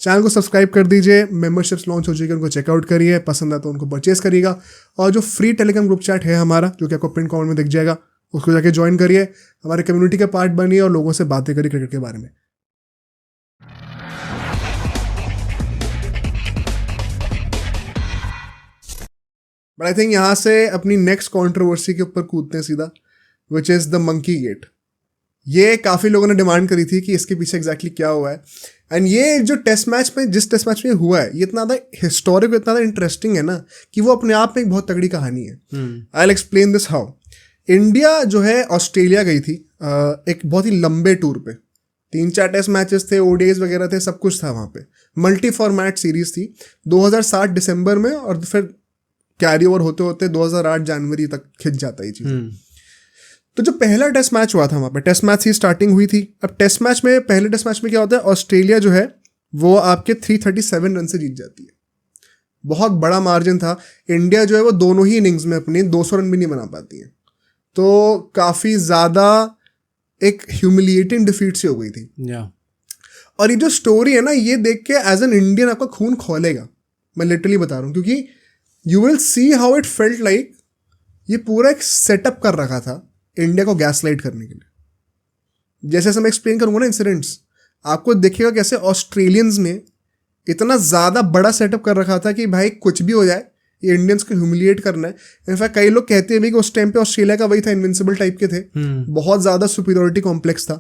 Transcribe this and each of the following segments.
Channel को subscribe कर दीजिए, मेंबरशिप्स लॉन्च हो चुकी है, उनको चेकआउट करिए, पसंद आता तो उनको परचेस करिएगा। और जो फ्री टेलीग्राम ग्रुप चैट है हमारा, जो कि आपको पिन कमेंट में दिख जाएगा, उसको जाके ज्वाइन करिए, हमारे कम्युनिटी का पार्ट बनिए और लोगों से बातें करिए क्रिकेट के बारे में। बट आई थिंक यहाँ से अपनी नेक्स्ट कंट्रोवर्सी के ऊपर कूदते हैं सीधा, which is the monkey gate. ये काफ़ी लोगों ने डिमांड करी थी कि इसके पीछे एग्जैक्टली क्या हुआ है। एंड ये जो टेस्ट मैच में, जिस टेस्ट मैच में हुआ है, ये इतना ज़्यादा हिस्टोरिक, इतना ज़्यादा इंटरेस्टिंग है ना कि वो अपने आप में एक बहुत तगड़ी कहानी है। I will explain this how. India जो है ऑस्ट्रेलिया गई थी एक बहुत ही लंबे टूर पे, 3-4 टेस्ट मैचेस थे, ओडीआईज वगैरह थे, सब कुछ था वहाँ पे। मल्टी फॉर्मेट सीरीज थी 2007 दिसंबर में, और फिर कैरी ओवर होते होते 2008 जनवरी तक खिंच जाता है ये चीज़। तो जो पहला टेस्ट मैच हुआ था वहाँ पे, टेस्ट मैच ही स्टार्टिंग हुई थी। अब टेस्ट मैच में, पहले टेस्ट मैच में क्या होता है, ऑस्ट्रेलिया जो है वो आपके 337 रन से जीत जाती है। बहुत बड़ा मार्जिन था। इंडिया जो है वो दोनों ही इनिंग्स में अपनी 200 रन भी नहीं बना पाती है। तो काफ़ी ज़्यादा एक ह्यूमिलिएटिंग डिफीट सी हो गई थी। और ये जो स्टोरी है ना, ये देख के एज एन इंडियन आपका खून खोलेगा, मैं लिटरली बता रहा हूँ, क्योंकि you will see how it felt like ये पूरा एक सेटअप कर रखा था इंडिया को गैसलाइट करने के लिए। जैसे जैसे मैं एक्सप्लेन करूंगा ना इंसिडेंट्स, आपको दिखेगा कैसे ऑस्ट्रेलियंस ने इतना ज़्यादा बड़ा सेटअप कर रखा था कि भाई कुछ भी हो जाए, ये इंडियंस को ह्यूमिलिएट करना है। इनफैक्ट कई लोग कहते हैं भी कि उस टाइम पे ऑस्ट्रेलिया का वही था, इनविंसिबल टाइप के थे, बहुत ज़्यादा सुपीरियरिटी कॉम्प्लेक्स था,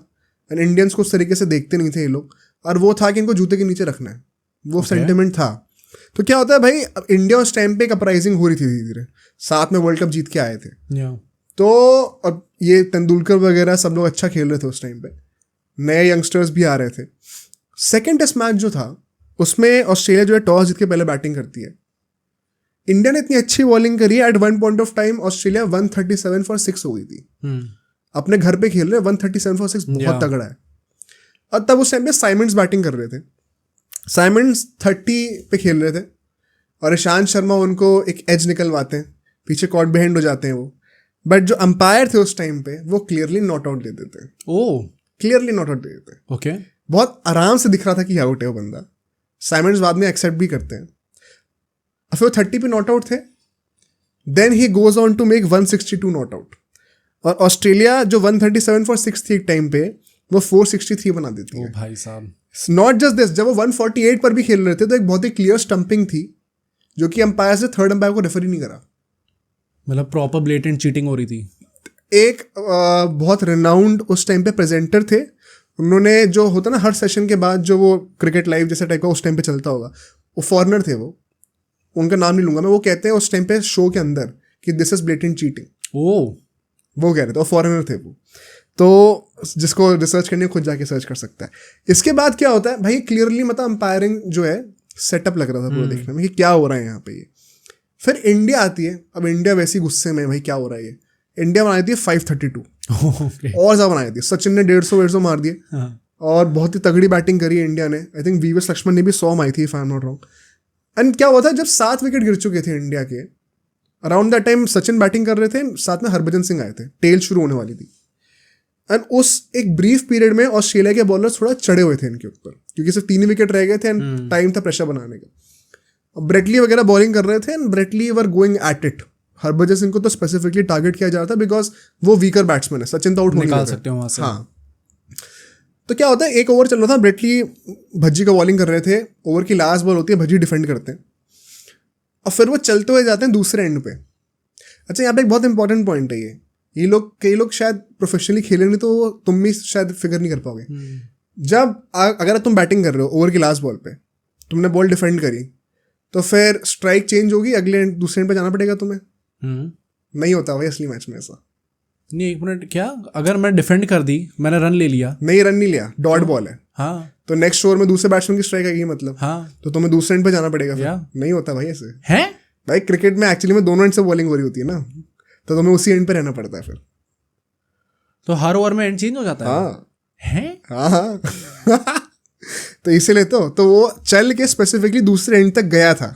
एंड इंडियंस को उस तरीके से देखते नहीं थे ये लोग। और वो था कि इनको जूते के नीचे रखना है, वो सेंटिमेंट था। तो क्या होता है भाई, अब इंडिया उस टाइम पे एक अपराइजिंग हो रही थी धीरे धीरे, साथ में वर्ल्ड कप जीत के आए थे। तो अब ये तेंदुलकर वगैरह सब लोग अच्छा खेल रहे थे उस टाइम पे, नए यंगस्टर्स भी आ रहे थे। सेकेंड टेस्ट मैच जो था उसमें ऑस्ट्रेलिया जो है टॉस जीत के पहले बैटिंग करती है। इंडिया ने इतनी अच्छी बॉलिंग करी, at one point of time Australia 137 for 6 हो गई थी। अपने घर पे खेल रहे, 137 फॉर 6 बहुत तगड़ा है। और तब उस टाइम पे साइमंड्स बैटिंग कर रहे थे। साइमंड्स 30 पे खेल रहे थे और ईशांत शर्मा उनको एक एज निकलवाते हैं, पीछे कॉट बिहाइंड हो जाते हैं वो। बट जो अंपायर थे उस टाइम पे वो क्लियरली नॉट आउट दे देते हैं। क्लियरली नॉट आउट दे देते हैं। ओके, बहुत आराम से दिख रहा था कि आउट है वो बंदा। साइमंड्स बाद में एक्सेप्ट भी करते हैं। फिर वो 30 पे नॉट आउट थे, then he goes on to make 162 not out, और ऑस्ट्रेलिया जो 137 फॉर 6 थी एक टाइम पे, वो 463 बना देती है। भाई साहब, नॉट जस्ट दिस, जब वो 148 पर भी खेल रहे थे तो एक बहुत ही क्लियर स्टंपिंग थी, जो कि अंपायर से थर्ड अंपायर को रेफर ही नहीं करा। मतलब प्रॉपर ब्लेटेंट चीटिंग हो रही थी। एक बहुत रिनाउंड उस टाइम पे प्रेजेंटर थे, उन्होंने जो होता ना हर सेशन के बाद जो वो क्रिकेट लाइव जैसा टाइप का उस टाइम पे चलता होगा, वो फॉरनर थे, वो उनका नाम नहीं लूंगा मैं, वो कहते हैं उस टाइम पे शो के अंदर कि दिस इज ब्लेटेंट चीटिंग। वो कह रहे थे, वो फॉरनर थे वो। तो जिसको रिसर्च करनी है खुद जाके सर्च कर सकता है। इसके बाद क्या होता है भाई, क्लियरली मतलब अंपायरिंग जो है सेटअप लग रहा था पूरा देखने में कि क्या हो रहा है यहाँ पे। ये फिर इंडिया आती है। अब इंडिया वैसी गुस्से में, भाई क्या हो रहा है ये। इंडिया बनाई थी 532 और ज़्यादा बनाई थी। सचिन ने 150 मार दिए और बहुत ही तगड़ी बैटिंग करी इंडिया ने। आई थिंक वीएस लक्ष्मण ने भी 100 मारी थी, if I am not wrong. And क्या हुआ था, जब 7 विकेट गिर चुके थे इंडिया के, around that time Sachin batting कर रहे थे, साथ में हरभजन सिंह आए थे, टेल शुरू होने वाली थी। एंड उस एक ब्रीफ पीरियड में ऑस्ट्रेलिया के बॉलर्स थोड़ा चढ़े हुए थे इनके ऊपर, क्योंकि सिर्फ 3 विकेट रह गए थे एंड टाइम था प्रेशर बनाने का। ब्रेटली वगैरह बॉलिंग कर रहे थे and Brett Lee were going at it. Harbhajan Singh को तो स्पेसिफिकली टारगेट किया जा रहा था बिकॉज वो वीकर बैट्समैन है, सचिन तो आउट निकाल सकते हो वहां से। हाँ, तो क्या होता है, एक ओवर चल रहा था, ब्रेटली भज्जी का बॉलिंग कर रहे थे, ओवर की लास्ट बॉल होती है, भज्जी डिफेंड करते हैं और फिर वो चलते हुए जाते हैं दूसरे एंड पे। अच्छा, यहाँ पे एक बहुत इंपॉर्टेंट पॉइंट है ये लोग, कई लोग शायद प्रोफेशनली खेले नहीं तो तुम भी शायद फिगर नहीं कर पाओगे। जब अगर तुम बैटिंग कर रहे हो, ओवर की लास्ट बॉल पे तुमने बॉल डिफेंड करी, तो फिर स्ट्राइक चेंज होगी, अगले दूसरे एंड पे जाना पड़ेगा तुम्हें। नहीं होता भाई असली मैच में ऐसा। नहीं, 1 मिनट, क्या अगर मैं डिफेंड कर दी, मैंने रन ले लिया? नहीं, रन नहीं लिया, डॉट बॉल है। हाँ, तो नेक्स्ट ओवर में दूसरे बैट्समैन की स्ट्राइक आएगी, मतलब हाँ, तो तुम्हें दूसरे एंड पे जाना पड़ेगा फिर। नहीं होता भाई ऐसे। है भाई क्रिकेट में एक्चुअली में दोनों एंड से बॉलिंग हो रही होती है ना, तो तुम्हें उसी एंड पे रहना पड़ता है फिर। तो हर ओवर में एंड चेंज हो जाता है? हाँ हाँ तो इसीलिए तो वो चल के स्पेसिफिकली दूसरे एंड तक गया था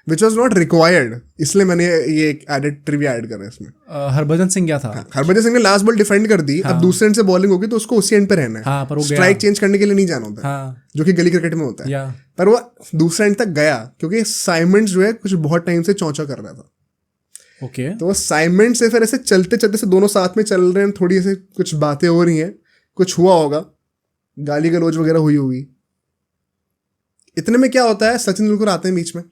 विच वॉज नॉट रिक्वायर्ड, इसलिए मैंने ये एक एडेड ट्रिविया ऐड करा है इसमें। हरभजन सिंह क्या था? हरभजन सिंह ने लास्ट बॉल डिफेंड कर दी, अब दूसरे एंड से बॉलिंग होगी तो उसको उसी एंड पे रहना है, पर वो स्ट्राइक चेंज करने के लिए नहीं जाना होता, जो कि गली क्रिकेट में होता है। पर वो दूसरे एंड तक गया क्योंकि साइमंड्स जो है कुछ बहुत टाइम से चौंचा कर रहा था। तो वो साइमंड से फिर ऐसे चलते चलते से दोनों साथ में चल रहे हैं, थोड़ी ऐसे कुछ बातें हो रही हैं, कुछ हुआ होगा, गाली गलौज वगैरह हुई होगी। इतने में क्या होता है, सचिन तेंदुलकर आते हैं बीच में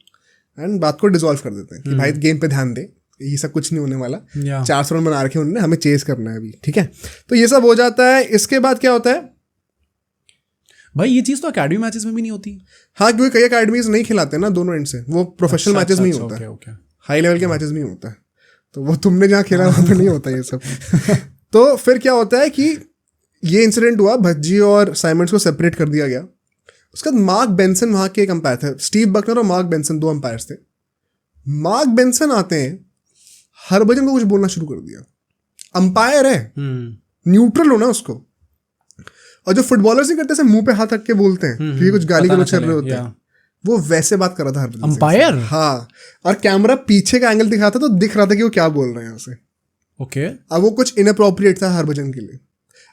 एंड बात को डिसॉल्व कर देते हैं कि भाई गेम पे ध्यान दे, ये सब कुछ नहीं होने वाला, 400 रन बना रखे उन्होंने, हमें चेस करना है अभी, ठीक है। तो ये सब हो जाता है। इसके बाद क्या होता है भाई, ये चीज तो अकेडमी मैचेस में भी नहीं होती। हाँ, क्योंकि कई अकेडमीज नहीं खिलाते ना दोनों एंड से, वो प्रोफेशनल मैचेस में ही होता है, हाई लेवल के मैचेस में ही होता है। तो वो तुमने जहाँ खेला वहाँ पे नहीं होता ये सब। तो फिर क्या होता है कि ये इंसिडेंट हुआ, भज्जी और साइमंड्स को सेपरेट कर दिया गया। उसके बाद मार्क बेंसन वहाँ के एक अंपायर थे, स्टीव बकनर और मार्क बेंसन, 2 अंपायर्स थे। मार्क बेंसन आते हैं, हरभजन को कुछ बोलना शुरू कर दिया। अंपायर है, न्यूट्रल होना उसको। और जो फुटबॉलर्स ही करते हैं मुंह पे हाथ रख के बोलते हैं कि कुछ गाली गलौज कर रहे होते हैं, वो वैसे बात कर रहा था हरभजन अंपायर। हाँ, और कैमरा पीछे का एंगल दिखा था तो दिख रहा था कि वो क्या बोल रहे हैं उसे। ओके। अब वो कुछ इनअप्रोप्रिएट था हरभजन के लिए।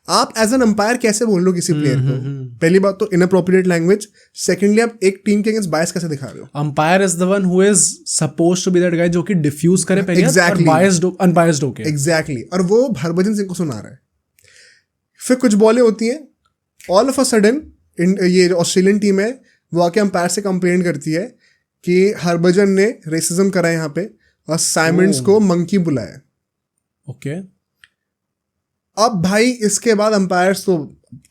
आप एज एन अंपायर कैसे बोल लो किसी प्लेयर को? पहली बात तो इनअप्रोप्रिएट लैंग्वेज, सेकंडली आप एक टीम के अगेंस्ट बायस कैसे दिखा रहे हो? Umpire is the one who is supposed to be that guy जो कि डिफ्यूज करे पहले और बायस्ड अनबायस्ड होके। एग्जैक्टली, और वो हरभजन सिंह को सुना रहा है। फिर कुछ बॉलें होती हैं, ऑल ऑफ अ सडन ये जो ऑस्ट्रेलियन टीम है वो आके अंपायर से कंप्लेंट करती है कि हरभजन ने रेसिज्म करा है यहाँ पे और साइमंड्स को मंकी बुलाया। ओके। अब भाई इसके बाद अंपायर्स तो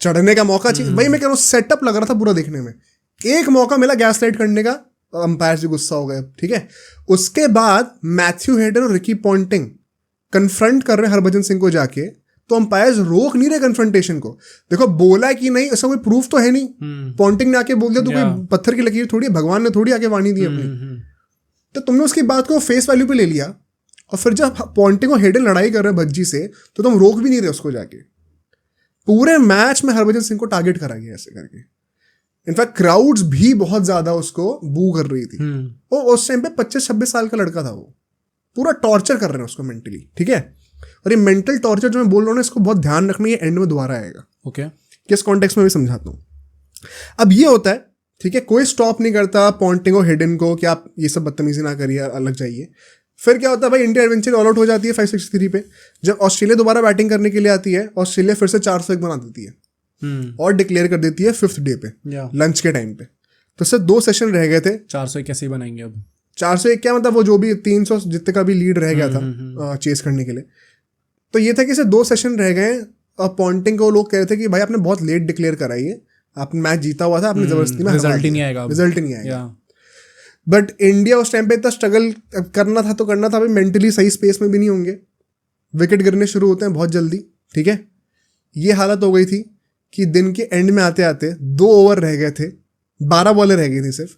चढ़ने का मौका चाहिए। भाई मैं कह रहा हूँ सेटअप लग रहा था पूरा देखने में, एक मौका मिला गैस लाइट करने का, अंपायर से गुस्सा हो गए, ठीक है। उसके बाद मैथ्यू हेडन और रिकी पॉन्टिंग कन्फ्रंट कर रहे हरभजन सिंह को जाके, तो अंपायर्स रोक नहीं रहे कन्फ्रंटेशन को। देखो बोला कि नहीं, ऐसा कोई प्रूफ तो है नहीं। पॉन्टिंग ने आके बोल दिया तो कोई पत्थर की लकीर थोड़ी, भगवान ने थोड़ी आके वाणी दी अपनी। तो तुमने उसकी बात को फेस वैल्यू पे ले लिया, और फिर जब पॉन्टिंग और हेडन लड़ाई कर रहे हैं भज्जी से, तो तुम रोक भी नहीं रहे उसको जाके। पूरे मैच में हरभजन सिंह को टारगेट करा गया ऐसे करके। इनफैक्ट क्राउड्स भी बहुत ज्यादा उसको बू कर रही थी। वो उस टाइम पे 25-26 साल का लड़का था, वो पूरा टॉर्चर कर रहे हैं उसको मेंटली, ठीक है। और ये मेंटल टॉर्चर जो मैं बोल रहा हूँ ना, इसको बहुत ध्यान रखना, ये एंड में दोबारा आएगा। ओके। किस कॉन्टेक्स्ट में भी समझाता हूँ। अब ये होता है, ठीक है, कोई स्टॉप नहीं करता पॉन्टिंग और हेडन को कि आप ये सब बदतमीजी ना करिए, अलग जाइए। फिर क्या होता है भाई, इंडिया एडवेंचर ऑल आउट हो जाती है 563 पे। जब ऑस्ट्रेलिया दोबारा बैटिंग करने के लिए आती है, ऑस्ट्रेलिया फिर से 401 बना देती है और डिक्लेयर कर देती है 5th डे पे, लंच के टाइम पे। तो सिर्फ 2 सेशन रह गए थे। 401 कैसे बनाएंगे अब? 401 क्या मतलब, वो जो भी 300 जितने का भी लीड रह गया था चेस करने के लिए। तो ये था कि सिर्फ 2 सेशन रह गए और पॉन्टिंग को लोग कह रहे थे कि भाई आपने बहुत लेट डिक्लेयर कराई है, आपने मैच जीता हुआ था, आपने जबरदस्ती में रिजल्ट ही नहीं आएगा। बट इंडिया उस टाइम पे इतना स्ट्रगल करना था तो करना था भाई, मेंटली सही स्पेस में भी नहीं होंगे, विकेट गिरने शुरू होते हैं बहुत जल्दी, ठीक है। ये हालत हो गई थी कि दिन के एंड में आते आते 2 ओवर रह गए थे, 12 बॉलें रह गई थी सिर्फ,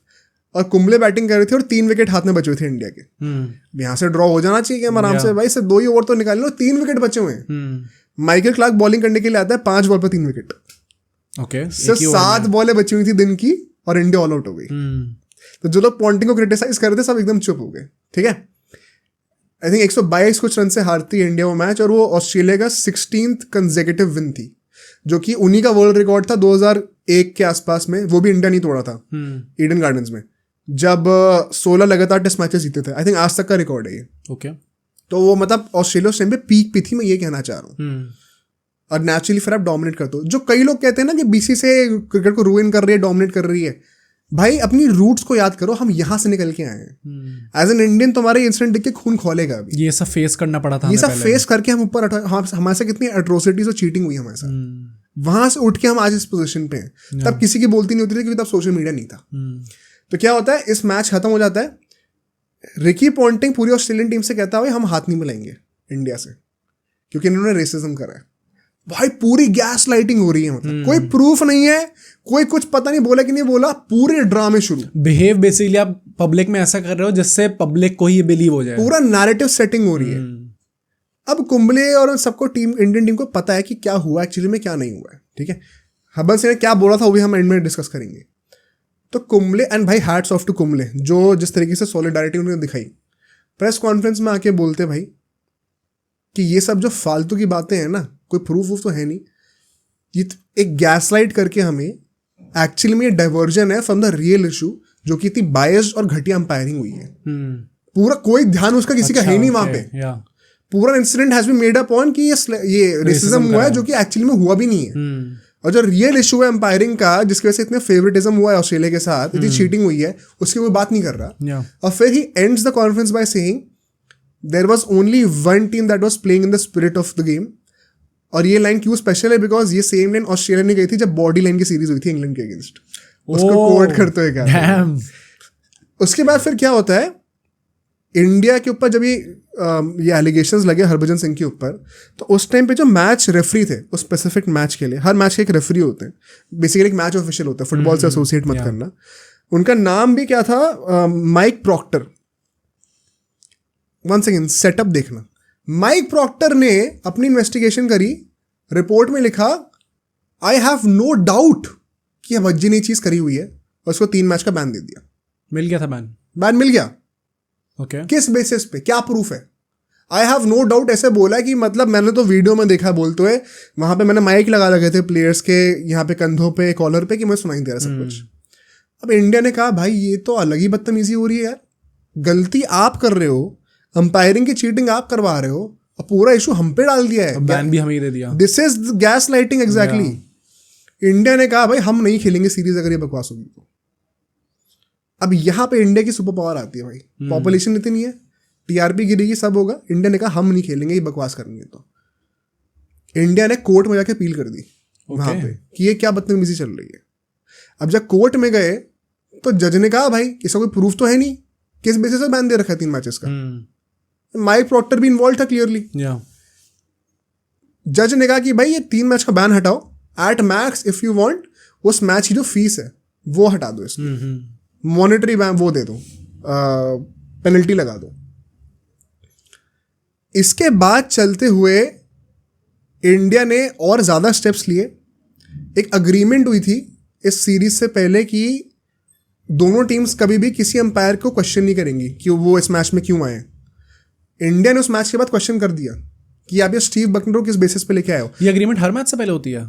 और कुंबले बैटिंग कर रहे थे और 3 विकेट हाथ में बचे हुए थे इंडिया के। यहाँ से ड्रॉ हो जाना चाहिए कि हम आराम से, भाई सिर्फ 2 ही ओवर तो निकाल लो, 3 विकेट बचे हुए हैं। माइकल क्लार्क बॉलिंग करने के लिए आता है, 5 बॉल पर 3 विकेट। ओके। सिर्फ 7 बॉलें बची हुई थी दिन की और इंडिया ऑल आउट हो गई। तो जो लोग पॉन्टिंग को क्रिटिसाइज कर रहे थे सब एकदम चुप हो गए, ठीक है। आई थिंक 122 कुछ रन से हारती है इंडिया वो मैच, और वो ऑस्ट्रेलिया का 16th कंसेक्यूटिव विन थी, जो कि उन्हीं का वर्ल्ड रिकॉर्ड था 2001 के आसपास में। वो भी इंडिया नहीं तोड़ा था ईडन गार्डन्स में, जब 16 लगातार टेस्ट मैचेस जीते थे। आई थिंक आज तक का रिकॉर्ड है ये। ओके। तो वो मतलब ऑस्ट्रेलिया उस टाइम पे पीक पे थी, मैं ये कहना चाह रहा हूँ। और नेचुरली फिर आप डोमिनेट करते हो। जो कई लोग कहते हैं ना कि बीसी से क्रिकेट को रूइन कर रही है, डोमिनेट कर रही है, भाई अपनी रूट्स को याद करो, हम यहाँ से निकल के आए हैं। एज एन इंडियन तुम्हारे इंसिडेंट देख के खून खोलेगा अभी। ये सब फेस करना पड़ा था, ये सब फेस करके हम ऊपर हमारे से कितनी एट्रोसिटीज और चीटिंग हुई हमारे साथ, वहां से उठ के हम आज इस पोजीशन पे हैं। तब किसी की बोलती नहीं होती थी क्योंकि तब सोशल मीडिया नहीं था। तो क्या होता है, इस मैच खत्म हो जाता है, रिकी पॉन्टिंग पूरी ऑस्ट्रेलियन टीम से कहता है हम हाथ नहीं मिलाएंगे इंडिया से, क्योंकि इन्होंने रेसिज्म करा है। भाई पूरी गैस लाइटिंग हो रही है, मतलब कोई प्रूफ नहीं है, कोई कुछ पता नहीं बोला कि नहीं बोला, पूरे ड्रामे शुरू। बिहेव बेसिकली आप पब्लिक में ऐसा कर रहे हो जिससे पब्लिक को ही बिलीव हो जाए, पूरा नैरेटिव सेटिंग हो रही है। अब कुंबले और सबको इंडियन टीम को पता है कि क्या हुआ एक्चुअली में, क्या नहीं हुआ है, ठीक है। हर्बल सिंह ने क्या बोला था वो भी हम एंड में डिस्कस करेंगे। तो कुंबले, एंड भाई हैट्स ऑफ टू कुंबले, जो जिस तरीके से सॉलिडारिटी उन्होंने दिखाई प्रेस कॉन्फ्रेंस में आके बोलते भाई कि ये सब जो फालतू की बातें हैं ना, कोई प्रूफ तो है नहीं, ये एक गैसलाइट करके हमें एक्चुअली में डाइवर्जन है फ्रॉम द रियल इशू, जो कि इतनी बायस्ड और घटिया अंपायरिंग हुई है। पूरा कोई ध्यान उसका किसी का है नहीं वहां पे। पूरा incident has been made up on कि ये रेसिज्म हुआ है, जो कि एक्चुअली में हुआ भी नहीं है। और जो रियल इशू है अंपायरिंग का, जिसकी वजह से इतने फेवरेटिज्म हुआ है ऑस्ट्रेलिया के साथ, इतनी चीटिंग हुई है, उसकी कोई बात नहीं कर रहा। और फिर ही ends the conference by saying there was only one team that was playing in the spirit of the game. और ये लाइन क्यों स्पेशल है, बिकॉज ये सेम लाइन ऑस्ट्रेलिया ने गई थी जब बॉडी लाइन की सीरीज हुई थी इंग्लैंड के अगेंस्ट, उसको कोट करते हुए कहा। उसके बाद फिर क्या होता है, इंडिया के ऊपर जब ये एलिगेशंस लगे हरभजन सिंह के ऊपर, तो उस टाइम पे जो मैच रेफरी थे उस स्पेसिफिक मैच के लिए, हर मैच के एक रेफरी होते हैं, बेसिकली एक मैच ऑफिशियल होता है, फुटबॉल से एसोसिएट मत करना। उनका नाम भी क्या था, Mike Proctor. One second, setup देखना। माइक प्रॉक्टर ने अपनी इन्वेस्टिगेशन करी, रिपोर्ट में लिखा आई हैव नो डाउट कि हरभजन ने ये चीज करी हुई है, और उसको 3 मैच का बैन दे दिया। मिल गया था बैन मिल गया। Okay. किस बेसिस पे, क्या प्रूफ है? आई हैव नो डाउट ऐसे बोला कि मतलब मैंने तो वीडियो में देखा बोलते हुए, वहां पे मैंने माइक लगा रखे थे प्लेयर्स के यहाँ पे कंधों पे, कॉलर पे, कि मुझे सुनाई दे रहा सब कुछ। अब इंडिया ने कहा भाई ये तो अलग ही बदतमीजी हो रही है यार, गलती आप कर रहे हो, अंपायरिंग की चीटिंग आप करवा रहे हो, और पूरा इशू हम पे डाल दिया है, बैन भी हमें दे दिया। This is gas lighting exactly. India ने कहा भाई हम नहीं खेलेंगे सीरीज अगर ये बकवास होगी तो। अब यहाँ पे इंडिया की सुपर पावर आती है भाई, पॉपुलेशन इतनी है, टीआरपी गिरेगी, सब होगा। इंडिया ने कहा हम नहीं खेलेंगे, ये बकवास करेंगे। तो इंडिया ने कोर्ट में जाके अपील कर दी वहां पे कि ये क्या बदतमीजी चल रही है। अब जब कोर्ट में गए तो जज ने कहा भाई इसका कोई प्रूफ तो है नहीं, किस बेसिस पे बैन दे रखा है 3 मैचेस का। माइक प्रॉक्टर भी इन्वॉल्व था क्लियरली। जज ने कहा कि भाई ये 3 मैच का बैन हटाओ, at max if you want उस मैच की जो फीस है वो हटा दो, इसको मॉनेटरी बैन वो दे दो, पेनल्टी लगा दो। इसके बाद चलते हुए इंडिया ने और ज़्यादा स्टेप्स लिए। एक अग्रीमेंट हुई थी इस सीरीज से पहले कि दोनों टीम्स कभी भी किसी अंपायर को क्वेश्चन नहीं करेंगी कि वो इस मैच में क्यों आए। इंडिया ने उस मैच के बाद क्वेश्चन कर दिया कि आप ये स्टीव बकनर को किस बेसिस पे लेके आए हो। ये अग्रीमेंट हर मैच से पहले होती है?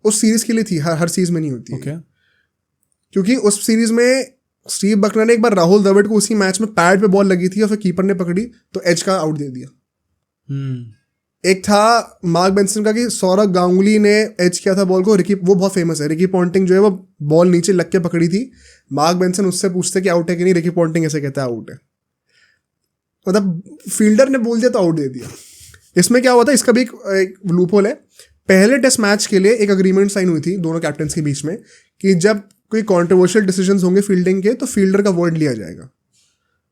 उस सीरीज के लिए थी, हर सीरीज में नहीं होती। Okay. क्योंकि उस सीरीज में स्टीव बकनर ने एक बार राहुल द्रविड़ को उसी मैच में पैड पे बॉल लगी थी और फिर कीपर ने पकड़ी तो एज का आउट दे दिया। एक था मार्क बेंसन का कि सौरव गांगुली ने एज किया था बॉल को, रिकी, वो बहुत फेमस है, रिकी पॉन्टिंग जो है वो बॉल नीचे लग के पकड़ी थी, मार्क बेंसन उससे पूछते कि आउट है कि नहीं, रिकी पॉन्टिंग ऐसे कहता है आउट है, मतलब फील्डर ने बोल दिया तो आउट दे दिया। इसमें क्या हुआ था, इसका भी एक लूप होल है। पहले टेस्ट मैच के लिए एक अग्रीमेंट साइन हुई थी दोनों कैप्टन्स के बीच में कि जब कोई कंट्रोवर्शियल डिसीजंस होंगे फील्डिंग के तो फील्डर का वर्ड लिया जाएगा।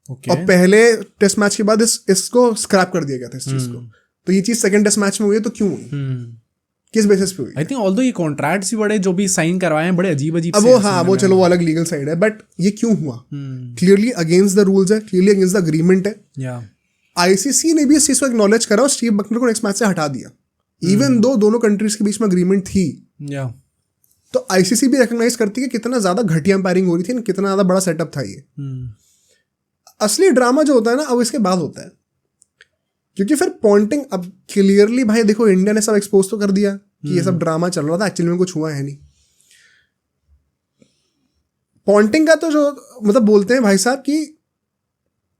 Okay. और पहले टेस्ट मैच के बाद इसको स्क्रैप कर दिया गया था इस चीज को। तो ये चीज सेकंड टेस्ट मैच में हुई है, तो क्यों हुई, किस बेसिस पे हुई? आई थिंक ऑल्दो ये कॉन्ट्रैक्ट्स भी बड़े जो भी साइन करवाए हैं बड़े अजीब अब वो हाँ वो चलो वो अलग लीगल साइड है, बट ये क्यों हुआ? क्लियरली अगेंस्ट द रूल्स है, क्लियरली अगेंस्ट द अग्रीमेंट है। आईसीसी ने भी इस चीज को एक्नॉलेज करा और स्टीव बकनर को नेक्स्ट मैच से हटा दिया, इवन दो दोनों कंट्रीज के बीच में अग्रीमेंट थी। तो आईसीसी भी रिकॉग्नाइज करती है कि कितना ज्यादा घटिया अंपायरिंग हो रही थी, कितना ज्यादा बड़ा सेटअप था ये। असली ड्रामा जो होता है ना अब इसके बाद होता है, क्योंकि फिर पॉइंटिंग अब क्लियरली भाई देखो इंडिया ने सब एक्सपोज तो कर दिया कि ये सब ड्रामा चल रहा था, एक्चुअली में कुछ हुआ है नहीं। पॉइंटिंग का तो जो मतलब बोलते हैं भाई साहब कि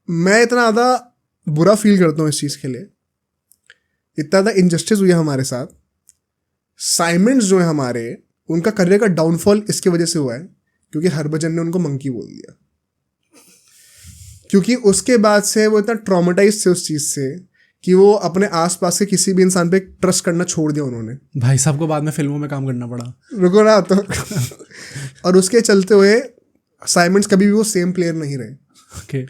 मैं इतना ज़्यादा बुरा फील करता हूँ इस चीज़ के लिए, इतना ज़्यादा इनजस्टिस हुई है हमारे साथ। साइमंड्स जो है हमारे, उनका करियर का डाउनफॉल इसकी वजह से हुआ है क्योंकि हरभजन ने उनको मंकी बोल दिया। क्योंकि उसके बाद से वो इतना ट्रॉमेटाइज थे उस चीज़ से कि वो अपने आसपास के किसी भी इंसान पे ट्रस्ट करना छोड़ दिया उन्होंने। भाई साहब को बाद में फिल्मों में काम करना पड़ा। रुको ना तो और उसके चलते हुए साइमंड्स कभी भी वो सेम प्लेयर नहीं रहे। Okay.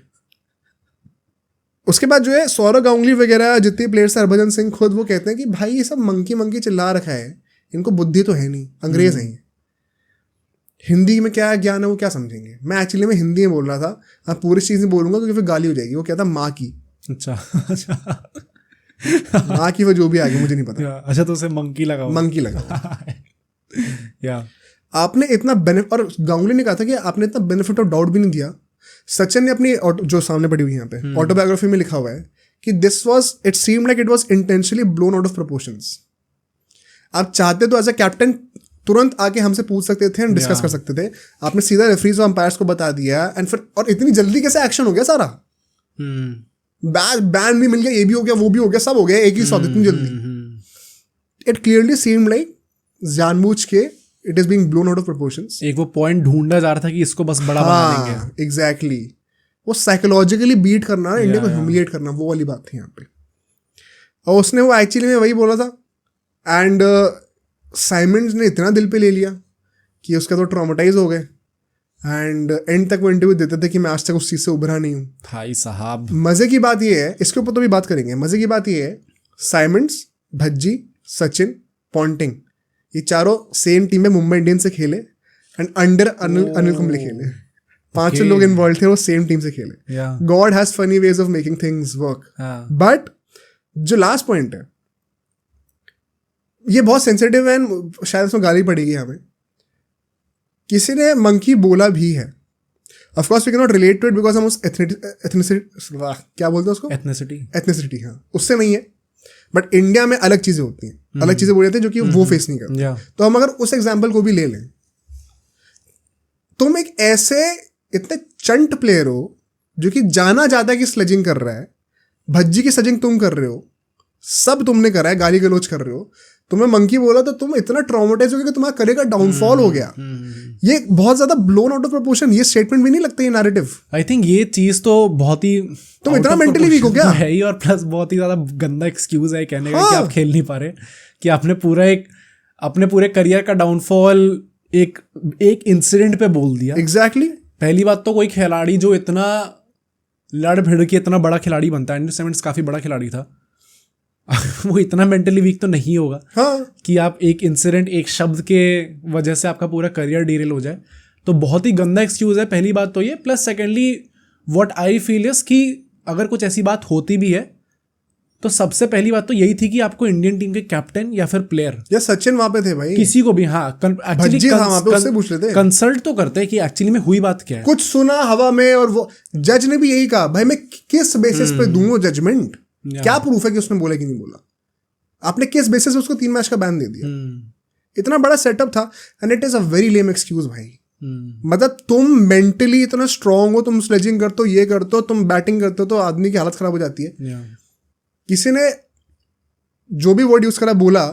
उसके बाद जो है सौरव गांगुली वगैरह जितने प्लेयर्स हैं, हरभजन सिंह खुद वो कहते हैं कि भाई ये सब मंकी मंकी चिल्ला रखा है, इनको बुद्धि तो है नहीं, अंग्रेज हैं। हिंदी में क्या ज्ञान है वो क्या समझेंगे। मैं एक्चुअली में हिंदी में बोल रहा था, मैं पूरी चीज़ नहीं बोलूंगा क्योंकि फिर गाली हो जाएगी। वो कहता माँ की, अच्छा माँ की वो जो भी आ गई मुझे नहीं पता। अच्छा तो उसे मंकी लगा या आपने इतना बेनिफिट, और गांगुली ने कहा था कि आपने इतना बेनिफिट ऑफ डाउट भी नहीं दिया. सचिन ने अपनी जो सामने पड़ी हुई यहाँ पे ऑटोबायोग्राफी में लिखा हुआ है कि this was, it seemed like it was intentionally blown out of proportions. आप चाहते तो एज अ कैप्टन तुरंत आके हमसे पूछ सकते थे एंड डिस्कस कर सकते थे. आपने सीधा रेफरीज और अंपायर्स को बता दिया एंड फिर, और इतनी जल्दी कैसे एक्शन हो गया सारा. बैन भी मिल गया, ये भी हो गया, वो भी हो गया, सब हो गया एक ही साथ इतनी जल्दी. इट क्लियरली सीम्ड लाइक जानबूझ के it is being blown out of proportions. एक वो पॉइंट ढूंढा जा रहा था कि इसको बस बड़ा बना देंगे. एग्जैक्टली. वो साइकोलॉजिकली बीट करना, इंडिया को ह्यूमिलिएट करना, वो वाली बात थी यहाँ पे. और उसने वो एक्चुअली में वही बोला था. एंड साइमंड्स ने इतना दिल पे ले लिया कि उसका तो ट्रॉमेटाइज हो गए. एंड एंड तक वो इंटरव्यू देते थे कि मैं आज तक उस चीज़ से उभरा नहीं हूँ. भाई साहब, मज़े की बात ये है, इसके ऊपर तो भी बात करेंगे. मज़े की बात ये है, साइमंड्स, भज्जी, सचिन, पॉन्टिंग, ये चारों सेम टीम में मुंबई इंडियंस से खेले एंड अंडर अनिल कुंबले खेले. पांचों लोग इन्वॉल्व थे, वो सेम टीम से खेले. God has funny ways of making things work. But जो लास्ट पॉइंट है, ये बहुत सेंसिटिव है एंड शायद उसमें गाली पड़ेगी हमें. किसी ने मंकी बोला भी है. Of course we can not relate to it because हम उस एथनिसिटी, क्या बोलते हैं उसको, एथनिसिटी, हाँ, उससे नहीं है. बट इंडिया में अलग चीज़ें होती हैं, अलग चीज़ें बोली जाती हैं जो कि वो फेस नहीं करते. तो हम अगर उस एग्जाम्पल को भी ले लें, तुम एक ऐसे इतने चंट प्लेयर हो जो कि जाना जाता है कि स्लेजिंग कर रहा है, भज्जी की स्लेजिंग तुम कर रहे हो, सब तुमने करा है, गाली गलोच कर रहे हो, तुम्हें मंकी बोला तो तुम इतना ट्रॉमेटाइज हो गया कि तुम्हारा करियर का डाउनफॉल हो गया. ये बहुत ज्यादा ब्लोन आउट ऑफ प्रोपोर्शन. ये स्टेटमेंट भी नहीं लगता, ये नैरेटिव. आई थिंक ये चीज तो बहुत ही, तुम इतना मेंटली वीक हो क्या है ही, और प्लस बहुत ही ज्यादा गंदा एक्सक्यूज है कहने का कि आप खेल नहीं पा रहे, कि आपने पूरा अपने पूरे करियर का डाउनफॉल एक इंसिडेंट पे बोल दिया. एग्जैक्टली. पहली बात तो कोई खिलाड़ी जो इतना लड़ भिड़ के इतना बड़ा खिलाड़ी बनता है, एंड काफी बड़ा खिलाड़ी था, वो इतना मेंटली वीक तो नहीं होगा. हाँ. कि आप एक इंसिडेंट, एक शब्द के वजह से आपका पूरा करियर डीरेल हो जाए. तो बहुत ही गंदा एक्सक्यूज है, पहली बात तो ये. Plus secondly what I feel is कि अगर कुछ ऐसी बात होती भी है तो सबसे पहली बात तो यही थी कि आपको इंडियन टीम के कैप्टन या फिर प्लेयर, या सचिन वहां पे थे भाई, किसी को भी, हाँ, एक्चुअली कंसल्ट तो करते हैं कि एक्चुअली में हुई बात क्या है. कुछ सुना हवा में, और वो जज ने भी यही कहा, भाई मैं किस बेसिस पे दूंगा जजमेंट, क्या प्रूफ है कि उसने बोला कि नहीं बोला. आपने किस बेसिस पे उसको 3 मैच का बैन दे दिया. इतना बड़ा सेटअप था and it is a very lame excuse भाई. मतलब तुम मेंटली इतना स्ट्रांग हो, तुम स्लेजिंग करते हो, ये करते हो, तुम बैटिंग करते हो तो आदमी की हालत खराब हो जाती है. किसी ने जो भी वर्ड यूज करा बोला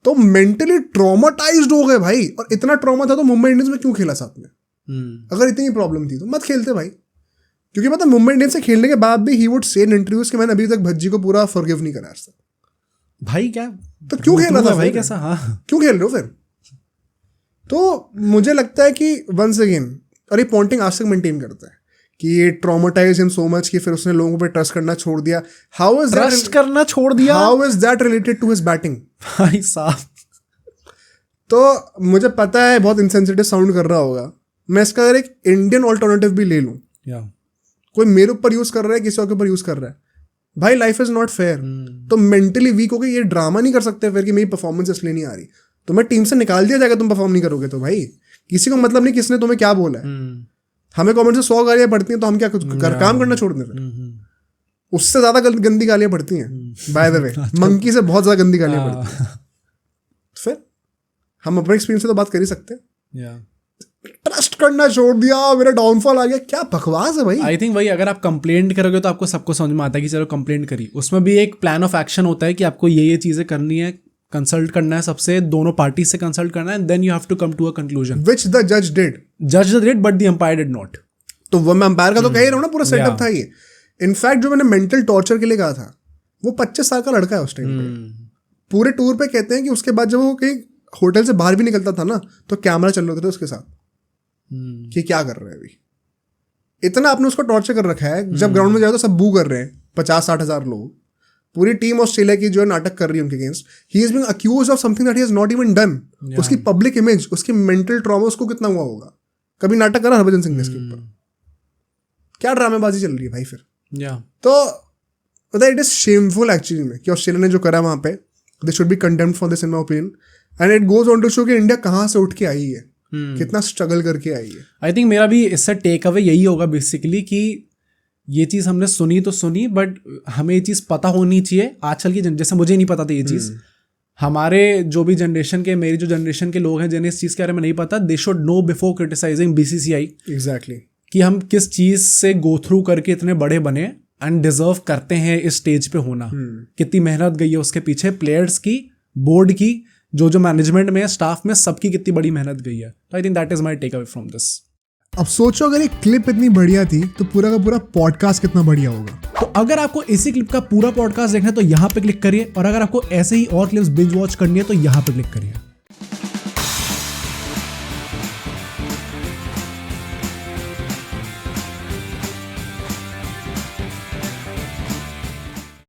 तो मेंटली ट्रॉमाटाइज्ड हो गए भाई. और इतना ट्रॉमा था तो मुंबई इंडियंस में क्यों खेला साथ में? अगर इतनी प्रॉब्लम थी तो मत खेलते भाई. क्योंकि मतलब मुंबई इंडियंस से खेलने के बाद भी he would say in interviews कि मैंने अभी तक भज्जी को पूरा फॉरगिव नहीं करा आज तक. भाई क्या तो क्यों खेला था भाई, कैसा, हाँ, क्यों खेल रहे हो फिर? तो मुझे लगता है कि वंस अगेन, और ये पॉइंटिंग आज तक मेंटेन करता है कि ये ट्रॉमेटाइज हिम सो मच कि फिर उसने लोगों पे ट्रस्ट करना छोड़ दिया. हाउ इज ट्रस्ट करना छोड़ दिया? How is that related to his batting? भाई साहब, तो मुझे पता है बहुत इनसेंसिटिव साउंड कर रहा होगा. मैं इसका अगर एक इंडियन ऑल्टरनेटिव भी ले लूं, कोई मेरे ऊपर यूज कर रहा है, किसी और के ऊपर यूज कर रहा है, भाई लाइफ इज नॉट फेयर. तो मेंटली वीक होकर ये ड्रामा नहीं कर सकते फिर कि मेरी परफॉर्मेंस इसलिए नहीं आ रही. तुम्हें टीम से निकाल दिया जाएगा तुम परफॉर्म नहीं करोगे तो. भाई किसी को मतलब नहीं किसने तुम्हें क्या बोला है. हमें कमेंट से 100 गालियां पड़ती हैं तो हम क्या काम करना छोड़ दें फिर? उससे ज्यादा गंदी गालियां पड़ती हैं बाय द वे. मंकी से बहुत ज्यादा गंदी गालियां पड़ती हैं. फिर हम अपने एक्सपीरियंस से तो बात कर ही सकते हैं. ट्रस्ट करना छोड़ दिया, मेरा डाउनफॉल आ गया, क्या बकवास है भाई. आई थिंक भाई अगर आप कंप्लेंट करोगे तो आपको सबको समझ में आता है कि चलो कंप्लेंट करी. उसमें भी एक प्लान ऑफ एक्शन होता है कि आपको ये चीजें करनी है, कंसल्ट करना है, सबसे दोनों पार्टी से कंसल्ट करना है, then you have to come to a conclusion, which the जज did but the umpire did not. तो वो मैं अंपायर का तो कह ही रहा हूं ना, पूरा सेटअप था ये. इनफैक्ट जो मैंने मेंटल टॉर्चर के लिए कहा था, वो 25 साल का लड़का है उस टाइम पे. पूरे टूर पे कहते हैं कि उसके बाद जब वो कहीं होटल से बाहर भी निकलता था ना तो कैमरा चल रहे थे उसके साथ कि क्या कर रहे हैं अभी. इतना आपने उसको टॉर्चर कर रखा है. जब ग्राउंड में जाए तो सब बू कर रहे हैं, 50-60 हज़ार लोग. पूरी टीम ऑस्ट्रेलिया की जो है नाटक कर रही है उनके against. He is being accused of something that he has not even done. उसकी पब्लिक इमेज, उसकी मेंटल ट्रॉमा उसको कितना हुआ होगा. कभी नाटक करा हरभजन सिंह ने इसके ऊपर? क्या ड्रामेबाजी चल रही है भाई फिर. तो इट इज शेमफुल एक्चुअली में कि ऑस्ट्रेलिया ने जो करा वहां पे. They should be condemned for this in my opinion. And it goes on to show कि इंडिया कहाँ से उठ के आई है. कितना स्ट्रगल करके आई है। आई थिंक मेरा भी इससे टेक अवे यही होगा बेसिकली कि ये चीज़ हमने सुनी तो सुनी, बट हमें ये चीज़ पता होनी चाहिए आजकल की जैसे मुझे नहीं पता था ये चीज़, हमारे जो भी जनरेशन के, मेरी जो जनरेशन के लोग हैं जिन्हें इस चीज़ के बारे में नहीं पता, they should know before criticising BCCI exactly कि हम किस चीज़ से गो थ्रू करके इतने बड़े बने एंड डिजर्व करते हैं इस स्टेज पे होना। कितनी मेहनत गई है उसके पीछे, प्लेयर्स की, बोर्ड की, जो मैनेजमेंट में है, स्टाफ में, सबकी कितनी बड़ी मेहनत गई है। तो I think that is my take away from this. अब सोचो अगर एक क्लिप इतनी बढ़िया थी तो पूरा का पूरा पॉडकास्ट कितना बढ़िया होगा। तो अगर आपको इसी क्लिप का पूरा पॉडकास्ट देखना है तो यहाँ पे क्लिक करिए, और अगर आपको ऐसे ही और क्लिप्स बिंज वॉच करनी है तो यहाँ पे क्लिक करिए।